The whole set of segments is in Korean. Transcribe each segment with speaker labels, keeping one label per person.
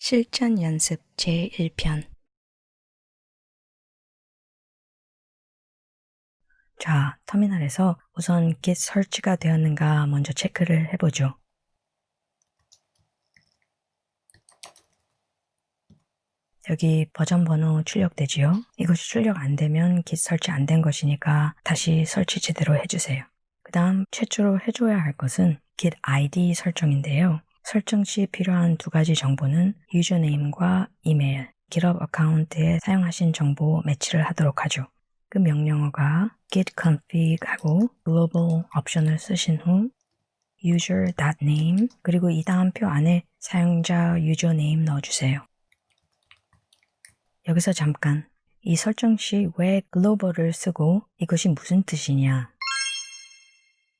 Speaker 1: 실전 연습 제1편. 자, 터미널에서 우선 git 설치가 되었는가 먼저 체크를 해보죠. 여기 버전 번호 출력되지요? 이것이 출력 안 되면 git 설치 안 된 것이니까 다시 설치 제대로 해주세요. 그 다음 최초로 해줘야 할 것은 git id 설정인데요. 설정 시 필요한 두 가지 정보는 유저네임과 이메일, GitHub 어카운트에 사용하신 정보 매치를 하도록 하죠. 그 명령어가 git config 하고 global 옵션을 쓰신 후 user.name 그리고 이 다음표 안에 사용자 유저네임 넣어주세요. 여기서 잠깐, 이 설정 시 왜 global을 쓰고 이것이 무슨 뜻이냐?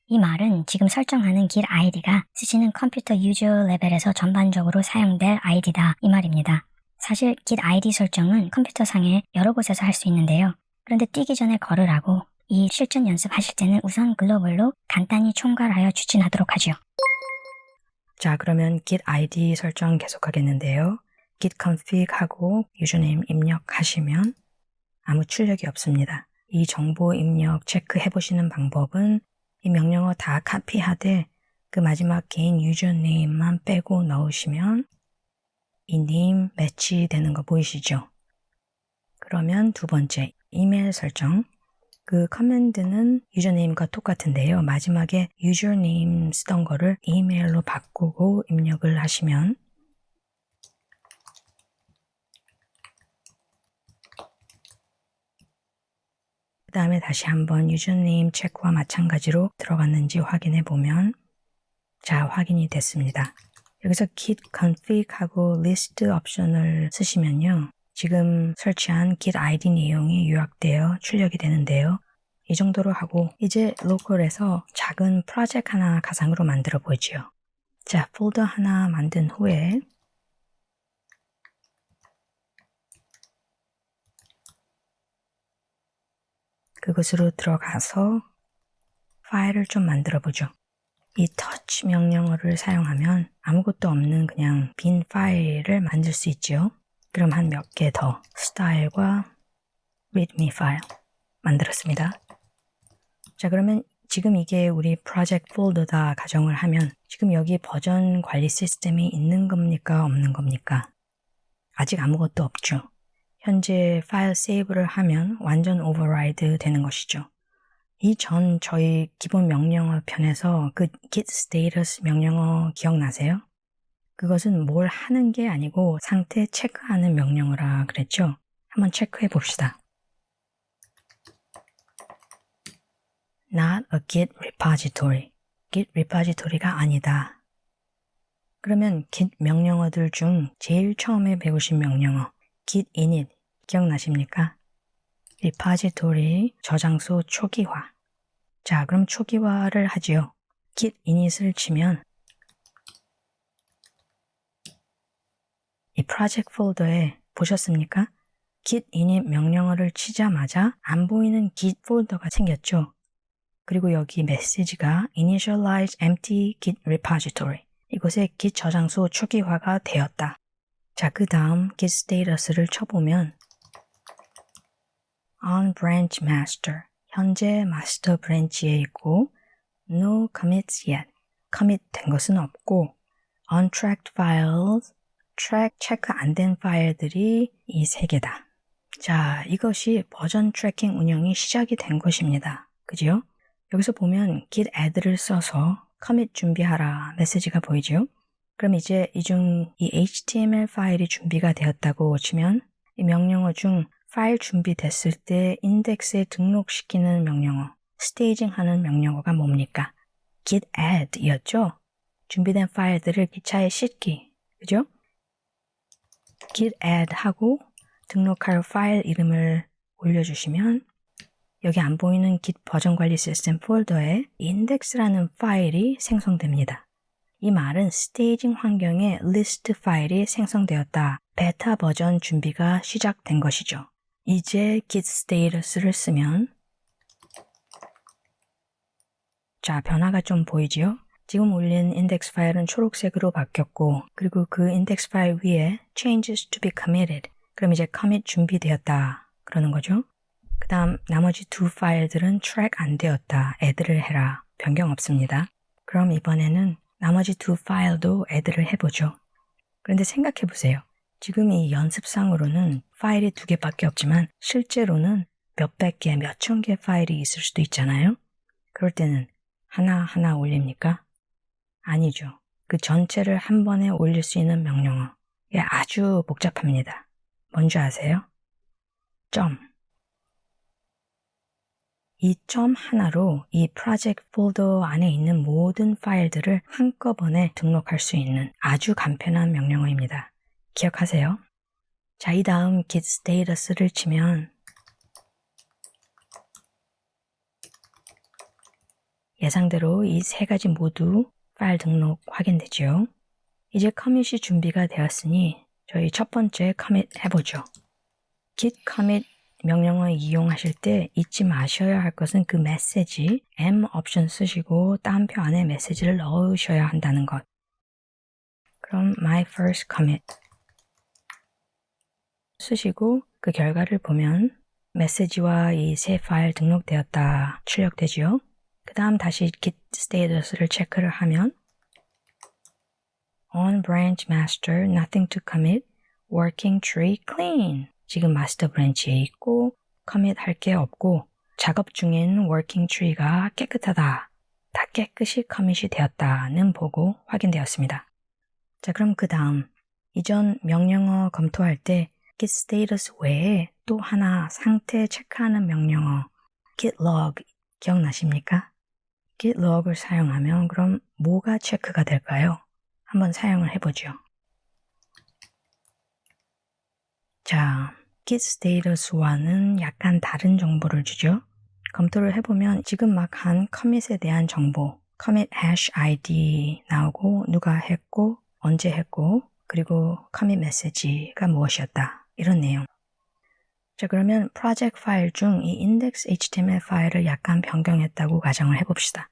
Speaker 2: 이 말은 지금 설정하는 git id가 쓰시는 컴퓨터 유저 레벨에서 전반적으로 사용될 id다 이 말입니다. 사실 git id 설정은 컴퓨터 상에 여러 곳에서 할 수 있는데요. 그런데 뛰기 전에 걸으라고 이 실전 연습하실 때는 우선 글로벌로 간단히 총괄하여 추진하도록 하죠.
Speaker 1: 자, 그러면 git id 설정 계속하겠는데요. git config 하고 유저네임 입력하시면 아무 출력이 없습니다. 이 정보 입력 체크해 보시는 방법은 이 명령어 다 카피하되 그 마지막 개인 유저네임만 빼고 넣으시면 이 네임 매치되는 거 보이시죠? 그러면 두 번째, 이메일 설정. 그 커맨드는 유저네임과 똑같은데요. 마지막에 유저네임 쓰던 거를 이메일로 바꾸고 입력을 하시면 그 다음에 다시 한번 유저네임 체크와 마찬가지로 들어갔는지 확인해 보면 자, 확인이 됐습니다. 여기서 git config 하고 list 옵션을 쓰시면요. 지금 설치한 git id 내용이 요약되어 출력이 되는데요. 이 정도로 하고 이제 로컬에서 작은 프로젝트 하나 가상으로 만들어 보지요. 자, 폴더 하나 만든 후에 그것으로 들어가서 파일을 좀 만들어 보죠. 이 touch 명령어를 사용하면 아무것도 없는 그냥 빈 파일을 만들 수 있죠. 그럼 한 몇 개 더 스타일과 readme 파일 만들었습니다. 자, 그러면 지금 이게 우리 프로젝트 폴더다 가정을 하면 지금 여기 버전 관리 시스템이 있는 겁니까? 없는 겁니까? 아직 아무것도 없죠. 현재 파일 세이브를 하면 완전 오버라이드 되는 것이죠. 이전 저희 기본 명령어 편에서 그 git status 명령어 기억나세요? 그것은 뭘 하는 게 아니고 상태 체크하는 명령어라 그랬죠? 한번 체크해 봅시다. Not a git repository. git repository가 아니다. 그러면 git 명령어들 중 제일 처음에 배우신 명령어 git init 기억나십니까? repository 저장소 초기화. 자, 그럼 초기화를 하지요. git init을 치면 이 프로젝트 폴더에 보셨습니까? git init 명령어를 치자마자 안 보이는 git 폴더가 생겼죠. 그리고 여기 메시지가 initialize empty git repository. 이곳에 git 저장소 초기화가 되었다. 자, 그 다음 git status를 쳐보면 on branch master. 현재 마스터 브랜치에 있고 no commits yet. commit 된 것은 없고 untracked files. track 체크 안 된 파일들이 이 세 개다. 자, 이것이 버전 트래킹 운영이 시작이 된 것입니다. 그죠? 여기서 보면 git add를 써서 commit 준비하라 메시지가 보이죠? 그럼 이제 이 중 이 HTML 파일이 준비가 되었다고 치면 이 명령어 중 파일 준비됐을 때 인덱스에 등록시키는 명령어, 스테이징 하는 명령어가 뭡니까? git add 이었죠? 준비된 파일들을 기차에 싣기, 그죠? git add 하고 등록할 파일 이름을 올려주시면 여기 안 보이는 git 버전 관리 시스템 폴더에 index라는 파일이 생성됩니다. 이 말은 스테이징 환경에 리스트 파일이 생성되었다. 베타 버전 준비가 시작된 것이죠. 이제 git status를 쓰면 자, 변화가 좀 보이지요? 지금 올린 인덱스 파일은 초록색으로 바뀌었고 그리고 그 인덱스 파일 위에 changes to be committed 그럼 이제 commit 준비되었다 그러는 거죠. 그 다음 나머지 두 파일들은 track 안 되었다. add를 해라. 변경 없습니다. 그럼 이번에는 나머지 두 파일도 add를 해보죠. 그런데 생각해 보세요. 지금 이 연습상으로는 파일이 2개밖에 없지만 실제로는 몇백 개, 몇천 개 파일이 있을 수도 있잖아요. 그럴 때는 하나하나 올립니까? 아니죠. 그 전체를 한 번에 올릴 수 있는 명령어. 이게 아주 복잡합니다. 뭔지 아세요? 점. 이 점 하나로 이 프로젝트 폴더 안에 있는 모든 파일들을 한꺼번에 등록할 수 있는 아주 간편한 명령어입니다. 기억하세요? 자, 이 다음 git status를 치면 예상대로 이 세 가지 모두 파일 등록 확인되죠. 이제 커밋이 준비가 되었으니 저희 첫 번째 커밋 해보죠. git commit 명령어 이용하실 때 잊지 마셔야 할 것은 그 메시지 M 옵션 쓰시고 따옴표 안에 메시지를 넣으셔야 한다는 것. 그럼 my first commit 쓰시고 그 결과를 보면 메시지와 이 새 파일 등록되었다 출력되지요. 그 다음 다시 git status를 체크를 하면 on branch master nothing to commit working tree clean 지금 마스터 브랜치에 있고 commit 할 게 없고 작업 중인 working tree가 깨끗하다. 다 깨끗이 commit이 되었다는 보고 확인되었습니다. 자, 그럼 그 다음 이전 명령어 검토할 때 git status 외에 또 하나 상태 체크하는 명령어 git log 기억나십니까? git log을 사용하면 그럼 뭐가 체크가 될까요? 한번 사용을 해보죠. 자, git status와는 약간 다른 정보를 주죠. 검토를 해보면 지금 막 한 commit에 대한 정보, commit hash id 나오고 누가 했고 언제 했고 그리고 commit 메시지가 무엇이었다 이런 내용. 자, 그러면 프로젝트 파일 중 이 index html 파일을 약간 변경했다고 가정을 해봅시다.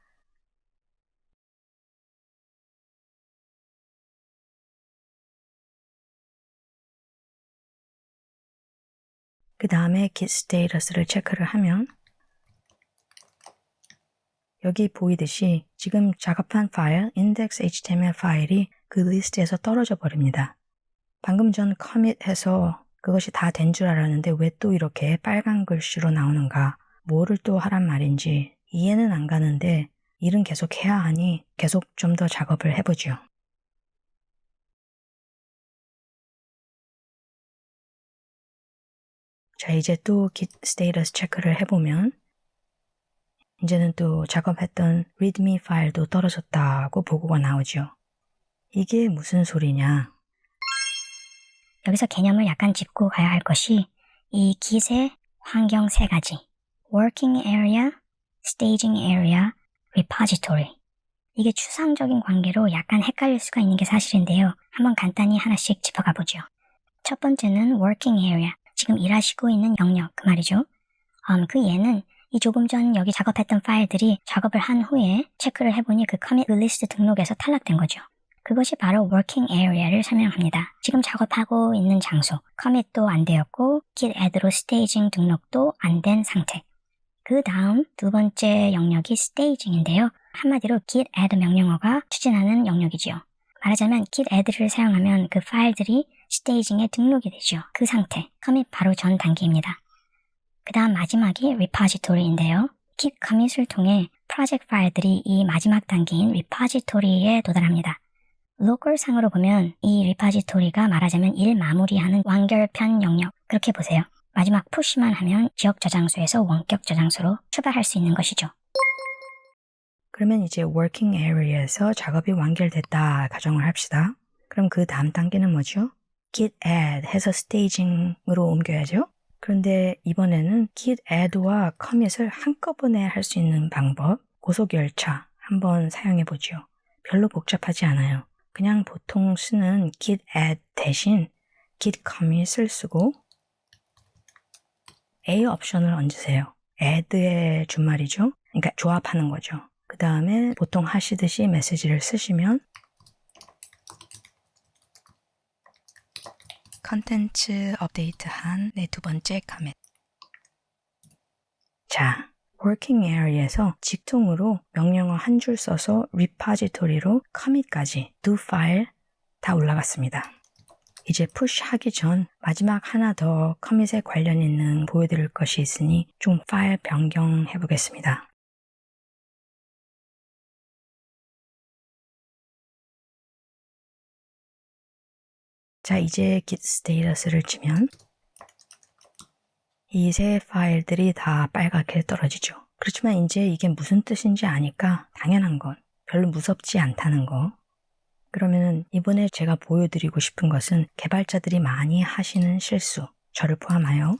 Speaker 1: 그 다음에 git status를 체크를 하면 여기 보이듯이 지금 작업한 파일 index html 파일이 그 리스트에서 떨어져 버립니다. 방금 전 commit 해서 그것이 다 된 줄 알았는데 왜 또 이렇게 빨간 글씨로 나오는가 뭐를 또 하란 말인지 이해는 안 가는데 일은 계속 해야 하니 계속 좀 더 작업을 해보죠. 자, 이제 또 git status 체크를 해보면 이제는 또 작업했던 readme 파일도 떨어졌다고 보고가 나오죠. 이게 무슨 소리냐?
Speaker 2: 여기서 개념을 약간 짚고 가야 할 것이 이 git의 환경 3가지 working area, staging area, repository 이게 추상적인 관계로 약간 헷갈릴 수가 있는 게 사실인데요. 한번 간단히 하나씩 짚어가 보죠. 첫 번째는 working area, 지금 일하시고 있는 영역 그 말이죠. 그 예는 이 조금 전 여기 작업했던 파일들이 작업을 한 후에 체크를 해보니 그 commit 리스트 등록에서 탈락된 거죠. 그것이 바로 working area를 설명합니다. 지금 작업하고 있는 장소, commit도 안 되었고 git add로 staging 등록도 안 된 상태. 그 다음 두 번째 영역이 staging인데요. 한마디로 git add 명령어가 추진하는 영역이지요. 말하자면 git add를 사용하면 그 파일들이 staging에 등록이 되죠. 그 상태, commit 바로 전 단계입니다. 그 다음 마지막이 repository인데요. git commit을 통해 프로젝트 파일들이 이 마지막 단계인 repository에 도달합니다. 로컬 상으로 보면 이 repository가 말하자면 일 마무리하는 완결편 영역, 그렇게 보세요. 마지막 푸시만 하면 지역 저장소에서 원격 저장소로 출발할 수 있는 것이죠.
Speaker 1: 그러면 이제 working area에서 작업이 완결됐다 가정을 합시다. 그럼 그 다음 단계는 뭐죠? git add 해서 staging으로 옮겨야죠. 그런데 이번에는 git add와 commit을 한꺼번에 할 수 있는 방법, 고속열차 한번 사용해보죠. 별로 복잡하지 않아요. 그냥 보통 쓰는 git add 대신 git commit을 쓰고 A 옵션을 얹으세요. add의 준말이죠. 그러니까 조합하는 거죠. 그 다음에 보통 하시듯이 메시지를 쓰시면 컨텐츠 업데이트한 내 두 번째 커밋. 자, working area에서 직통으로 명령어 한 줄 써서 리포지토리로 커밋까지 두 파일 다 올라갔습니다. 이제 푸시 하기 전 마지막 하나 더 커밋에 관련 있는 보여드릴 것이 있으니 좀 파일 변경해 보겠습니다. 자, 이제 git status를 치면 이 세 파일들이 다 빨갛게 떨어지죠. 그렇지만 이제 이게 무슨 뜻인지 아니까 당연한 건 별로 무섭지 않다는 거. 그러면 이번에 제가 보여드리고 싶은 것은 개발자들이 많이 하시는 실수, 저를 포함하여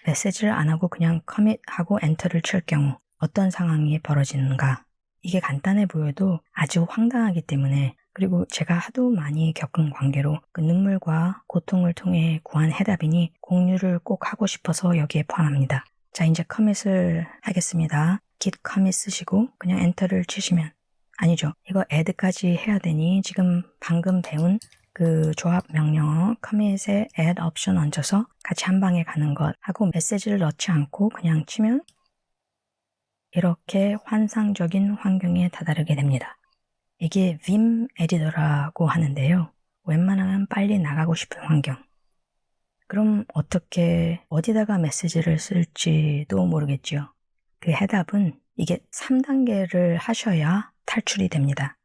Speaker 1: 메시지를 안 하고 그냥 커밋하고 엔터를 칠 경우 어떤 상황이 벌어지는가. 이게 간단해 보여도 아주 황당하기 때문에, 그리고 제가 하도 많이 겪은 관계로 그 눈물과 고통을 통해 구한 해답이니 공유를 꼭 하고 싶어서 여기에 포함합니다. 자, 이제 커밋을 하겠습니다. git commit 쓰시고 그냥 엔터를 치시면, 아니죠, 이거 add까지 해야 되니 지금 방금 배운 그 조합 명령어 commit에 add 옵션 얹어서 같이 한 방에 가는 것 하고 메시지를 넣지 않고 그냥 치면 이렇게 환상적인 환경에 다다르게 됩니다. 이게 vim 에디터라고 하는데요. 웬만하면 빨리 나가고 싶은 환경. 그럼 어떻게 어디다가 메시지를 쓸지도 모르겠죠. 그 해답은 이게 3단계를 하셔야 탈출이 됩니다.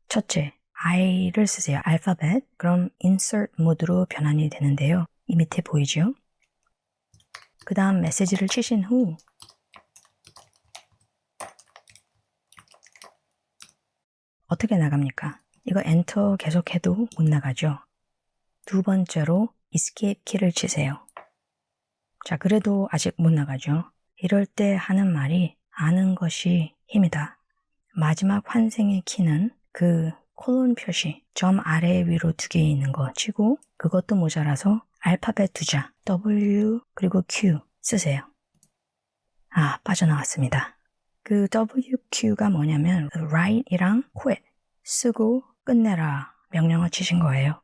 Speaker 1: 첫째, I를 쓰세요. 알파벳. 그럼 insert 모드로 변환이 되는데요. 이 밑에 보이죠? 그 다음 메시지를 치신 후 어떻게 나갑니까? 이거 엔터 계속해도 못 나가죠. 두 번째로 escape 키를 치세요. 자, 그래도 아직 못 나가죠. 이럴 때 하는 말이 아는 것이 힘이다. 마지막 환생의 키는 그 콜론 표시, 점 아래 위로 두 개 있는 거 치고 그것도 모자라서 알파벳 두 자, W 그리고 Q 쓰세요. 아, 빠져나왔습니다. 그 WQ가 뭐냐면 write이랑 quit 쓰고 끝내라 명령어 치신 거예요.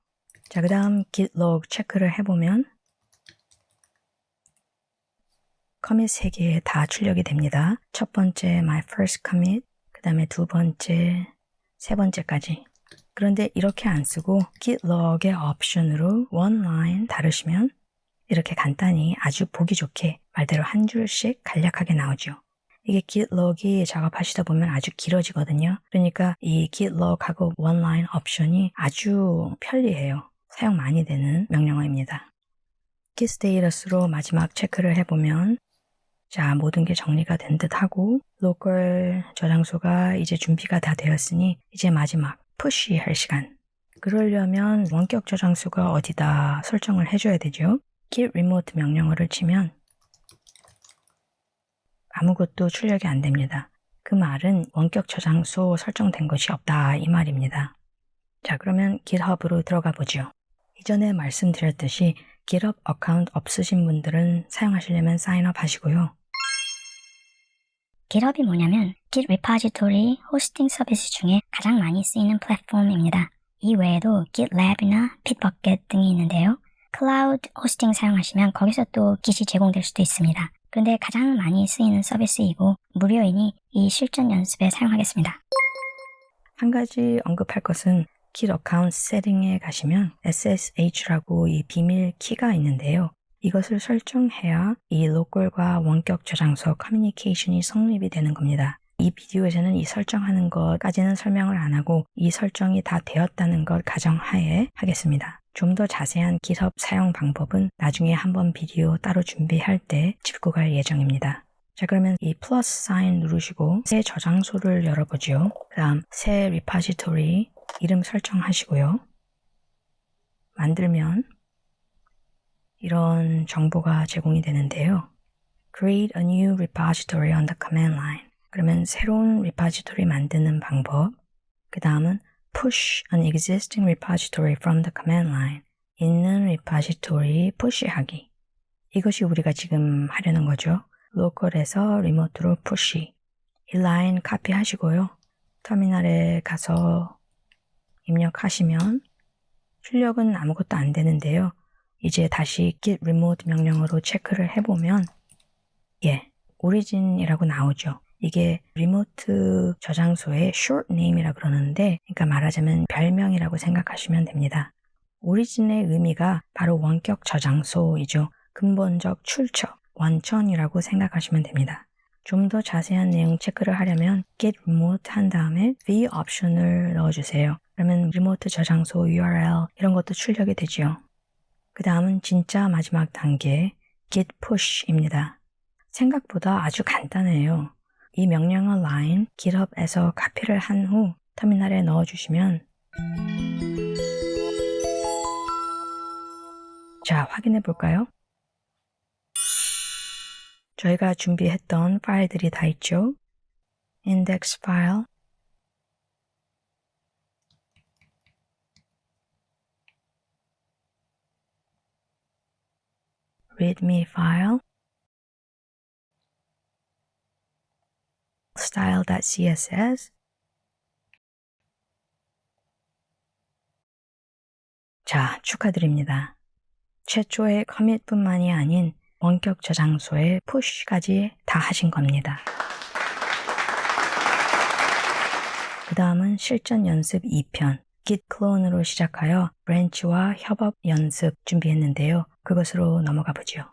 Speaker 1: 자, 그 다음 git log 체크를 해보면 커밋 3개 다 출력이 됩니다. 첫 번째 my first commit, 그 다음에 두 번째, 세 번째까지. 그런데 이렇게 안 쓰고 git log의 옵션으로 one line 다르시면 이렇게 간단히 아주 보기 좋게 말대로 한 줄씩 간략하게 나오죠. 이게 git log이 작업하시다 보면 아주 길어지거든요. 그러니까 이 git log하고 one line 옵션이 아주 편리해요. 사용 많이 되는 명령어입니다. git status로 마지막 체크를 해보면 자, 모든 게 정리가 된 듯 하고 로컬 저장소가 이제 준비가 다 되었으니 이제 마지막 푸시 할 시간. 그러려면 원격 저장소가 어디다 설정을 해줘야 되죠. git remote 명령어를 치면 아무것도 출력이 안 됩니다. 그 말은 원격 저장소 설정된 것이 없다 이 말입니다. 자, 그러면 GitHub으로 들어가 보죠. 이전에 말씀드렸듯이 GitHub 어카운트 없으신 분들은 사용하시려면 사인업 하시고요.
Speaker 2: GitHub이 뭐냐면 Git 리포지토리 호스팅 서비스 중에 가장 많이 쓰이는 플랫폼입니다. 이 외에도 GitLab이나 Bitbucket 등이 있는데요. 클라우드 호스팅 사용하시면 거기서 또 Git이 제공될 수도 있습니다. 그런데 가장 많이 쓰이는 서비스이고 무료이니 이 실전 연습에 사용하겠습니다.
Speaker 1: 한 가지 언급할 것은 Git 어카운트 세팅에 가시면 SSH라고 이 비밀 키가 있는데요. 이것을 설정해야 이 로컬과 원격 저장소 커뮤니케이션이 성립이 되는 겁니다. 이 비디오에서는 이 설정하는 것까지는 설명을 안 하고 이 설정이 다 되었다는 것 가정하에 하겠습니다. 좀 더 자세한 GitHub 사용 방법은 나중에 한번 비디오 따로 준비할 때 짚고 갈 예정입니다. 자, 그러면 이 플러스 사인 누르시고 새 저장소를 열어보죠. 그 다음 새 리포지토리 이름 설정하시고요. 만들면 이런 정보가 제공이 되는데요. Create a new repository on the command line. 그러면 새로운 리포지토리 만드는 방법. 그 다음은 push an existing repository from the command line. 있는 리포지토리 push하기. 이것이 우리가 지금 하려는 거죠. 로컬에서 리모트로 push. 이 라인 카피하시고요. 터미널에 가서 입력하시면 출력은 아무것도 안 되는데요. 이제 다시 git remote 명령으로 체크를 해보면 오리진이라고 나오죠. 이게 리모트 저장소의 short name이라 그러는데, 그러니까 말하자면 별명이라고 생각하시면 됩니다. 오리진의 의미가 바로 원격 저장소이죠. 근본적 출처, 원천이라고 생각하시면 됩니다. 좀 더 자세한 내용 체크를 하려면 git remote 한 다음에 v 옵션을 넣어주세요. 그러면 리모트 저장소 URL 이런 것도 출력이 되죠. 그 다음은 진짜 마지막 단계 git push입니다. 생각보다 아주 간단해요. 이 명령어 라인 GitHub에서 카피를 한 후 터미널에 넣어주시면 자, 확인해 볼까요? 저희가 준비했던 파일들이 다 있죠. index 파일, readme 파일, style.css, 자, 축하드립니다. 최초의 커밋뿐만이 아닌 원격 저장소의 푸시까지 다 하신 겁니다. 그 다음은 실전 연습 2편, git clone으로 시작하여 브랜치와 협업 연습 준비했는데요. 그것으로 넘어가 보죠.